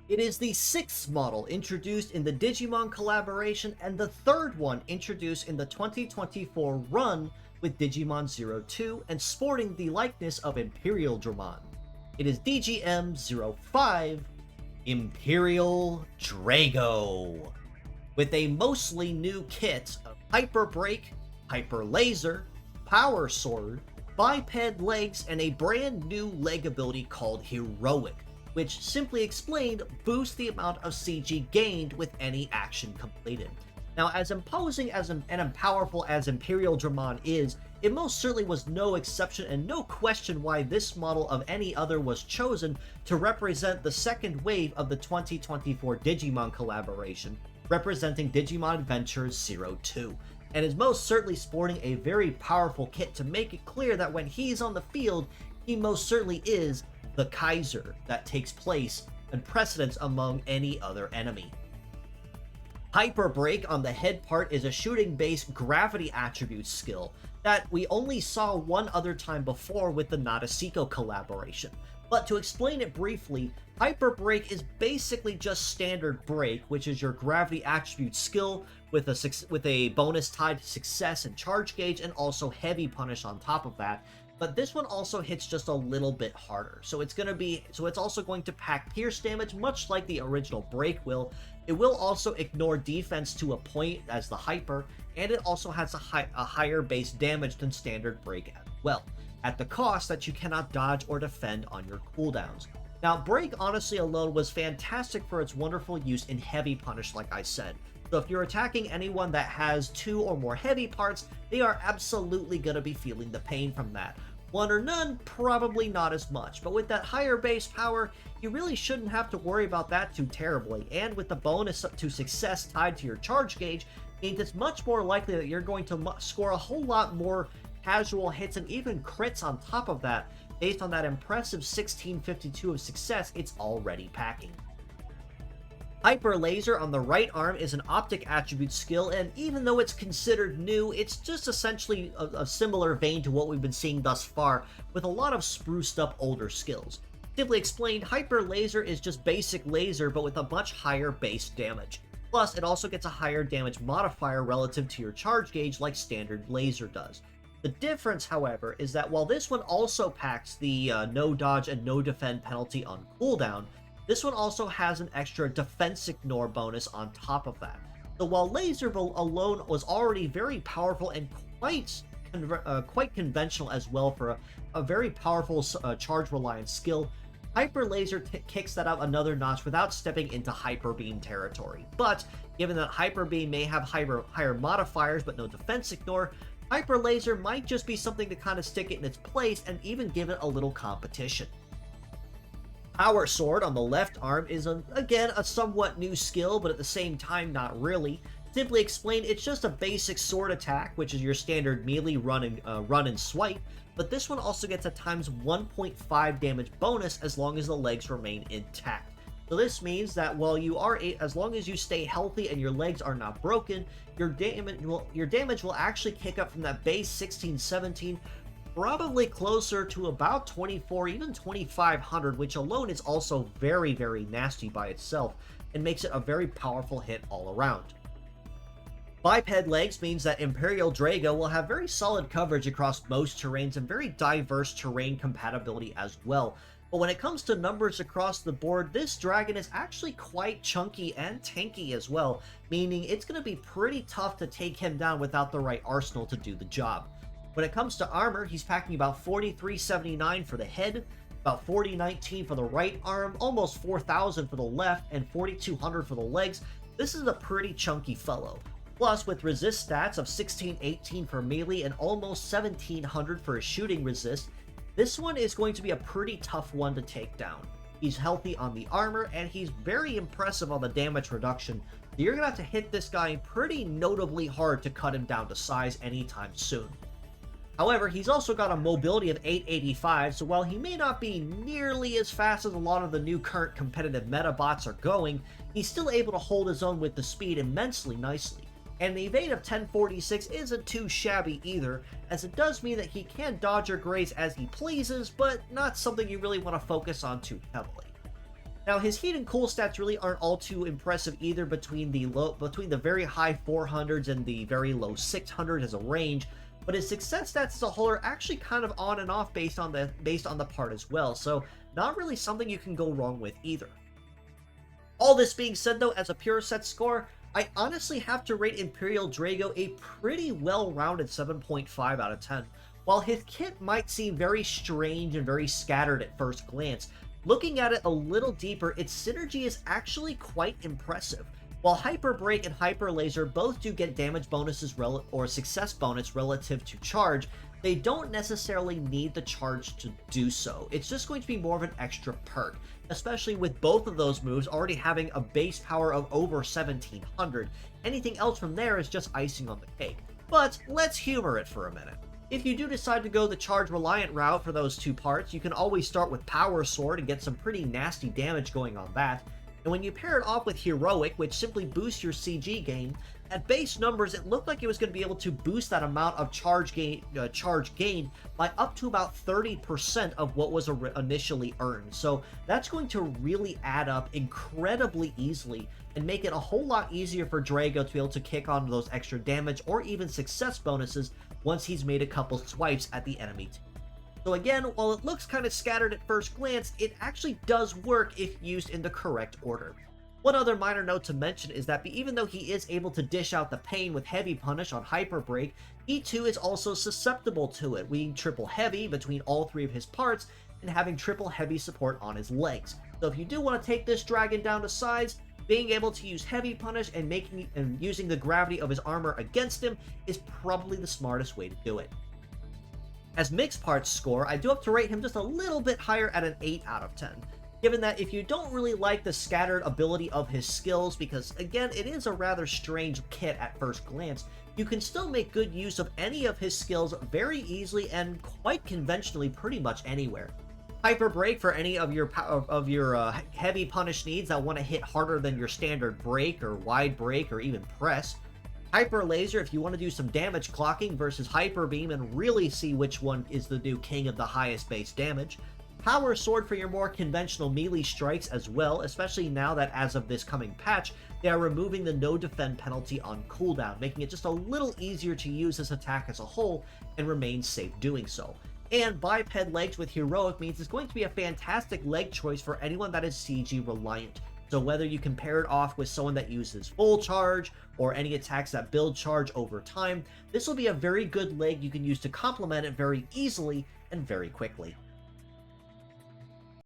It is the sixth model introduced in the Digimon collaboration and the third one introduced in the 2024 run with Digimon 02 and sporting the likeness of Imperialdramon. It is DGM05 Imperial Drago, with a mostly new kit of Hyper Break, Hyper Laser, Power Sword, biped legs, and a brand new leg ability called Heroic, which simply explained boosts the amount of CG gained with any action completed. Now, as imposing as and powerful as Imperialdramon is, it most certainly was no exception and no question why this model of any other was chosen to represent the second wave of the 2024 Digimon collaboration, representing Digimon Adventures 02, and is most certainly sporting a very powerful kit to make it clear that when he's on the field, he most certainly is the Kaiser that takes place and precedence among any other enemy. Hyper Break on the head part is a shooting-based gravity attribute skill that we only saw one other time before with the Nadesico collaboration. But to explain it briefly, Hyper Break is basically just standard break, which is your gravity attribute skill with a bonus tied to success and charge gauge, and also heavy punish on top of that. But this one also hits just a little bit harder. So it's also going to pack pierce damage, much like the original break will. It will also ignore defense to a point as the hyper, and it also has a higher base damage than standard break as well, at the cost that you cannot dodge or defend on your cooldowns. Now, break honestly alone was fantastic for its wonderful use in heavy punish, like I said. So if you're attacking anyone that has 2 or more heavy parts, they are absolutely going to be feeling the pain from that. One or none, probably not as much, but with that higher base power, you really shouldn't have to worry about that too terribly, and with the bonus to success tied to your charge gauge, means it's much more likely that you're going to score a whole lot more casual hits and even crits on top of that, based on that impressive 1652 of success it's already packing. Hyper Laser on the right arm is an optic attribute skill, and even though it's considered new, it's just essentially a similar vein to what we've been seeing thus far, with a lot of spruced up older skills. Simply explained, Hyper Laser is just basic laser but with a much higher base damage. Plus, it also gets a higher damage modifier relative to your charge gauge like standard laser does. The difference, however, is that while this one also packs the no dodge and no defend penalty on cooldown, this one also has an extra defense ignore bonus on top of that. So while Laser alone was already very powerful and quite conventional as well for a very powerful charge reliant skill, Hyper Laser kicks that up another notch without stepping into Hyper Beam territory. But given that Hyper Beam may have higher modifiers but no defense ignore, Hyper Laser might just be something to kind of stick it in its place and even give it a little competition. Power Sword on the left arm is, again, a somewhat new skill, but at the same time, not really. Simply explained, it's just a basic sword attack, which is your standard melee run and swipe, but this one also gets a times 1.5 damage bonus as long as the legs remain intact. So this means that as long as you stay healthy and your legs are not broken, your damage will actually kick up from that base 16-17, probably closer to about 24, even 2500, which alone is also very, very nasty by itself, and makes it a very powerful hit all around. Biped legs means that Imperial Drago will have very solid coverage across most terrains and very diverse terrain compatibility as well. But when it comes to numbers across the board, this dragon is actually quite chunky and tanky as well, meaning it's going to be pretty tough to take him down without the right arsenal to do the job. When it comes to armor, he's packing about 4379 for the head, about 4019 for the right arm, almost 4000 for the left, and 4200 for the legs. This is a pretty chunky fellow. Plus, with resist stats of 1618 for melee and almost 1700 for his shooting resist, this one is going to be a pretty tough one to take down. He's healthy on the armor, and he's very impressive on the damage reduction. So you're going to have to hit this guy pretty notably hard to cut him down to size anytime soon. However, he's also got a mobility of 885, so while he may not be nearly as fast as a lot of the new current competitive metabots are going, he's still able to hold his own with the speed immensely nicely. And the evade of 1046 isn't too shabby either, as it does mean that he can dodge or graze as he pleases, but not something you really want to focus on too heavily. Now, his heat and cool stats really aren't all too impressive either between the very high 400s and the very low 600s as a range, but his success stats as a whole are actually kind of on and off based on the part as well, so not really something you can go wrong with either. All this being said though, as a pure set score, I honestly have to rate Imperial Drago a pretty well-rounded 7.5 out of 10. While his kit might seem very strange and very scattered at first glance, looking at it a little deeper, its synergy is actually quite impressive. While Hyper Break and Hyper Laser both do get damage bonuses or success bonus relative to charge, they don't necessarily need the charge to do so. It's just going to be more of an extra perk, especially with both of those moves already having a base power of over 1700. Anything else from there is just icing on the cake. But let's humor it for a minute. If you do decide to go the charge reliant route for those two parts, you can always start with Power Sword and get some pretty nasty damage going on that. And when you pair it off with Heroic, which simply boosts your CG gain, at base numbers it looked like it was going to be able to boost that amount of charge gain by up to about 30% of what was initially earned. So that's going to really add up incredibly easily and make it a whole lot easier for Drago to be able to kick on those extra damage or even success bonuses once he's made a couple swipes at the enemy team. So again, while it looks kind of scattered at first glance, it actually does work if used in the correct order. One other minor note to mention is that even though he is able to dish out the pain with Heavy Punish on Hyper Break, he too is also susceptible to it, being triple heavy between all three of his parts and having triple heavy support on his legs. So if you do want to take this dragon down to size, being able to use Heavy Punish and using the gravity of his armor against him is probably the smartest way to do it. As mixed parts score, I do have to rate him just a little bit higher at an 8 out of 10. Given that if you don't really like the scattered ability of his skills, because again, it is a rather strange kit at first glance, you can still make good use of any of his skills very easily and quite conventionally pretty much anywhere. Hyper Break for any of your heavy punish needs that want to hit harder than your standard break or wide break or even press. Hyper Laser if you want to do some damage clocking versus Hyper Beam and really see which one is the new king of the highest base damage. Power Sword for your more conventional melee strikes as well, especially now that as of this coming patch, they are removing the no defend penalty on cooldown, making it just a little easier to use this attack as a whole and remain safe doing so. And Biped Legs with Heroic means it's going to be a fantastic leg choice for anyone that is CG reliant. So whether you can pair it off with someone that uses full charge or any attacks that build charge over time, this will be a very good leg you can use to complement it very easily and very quickly.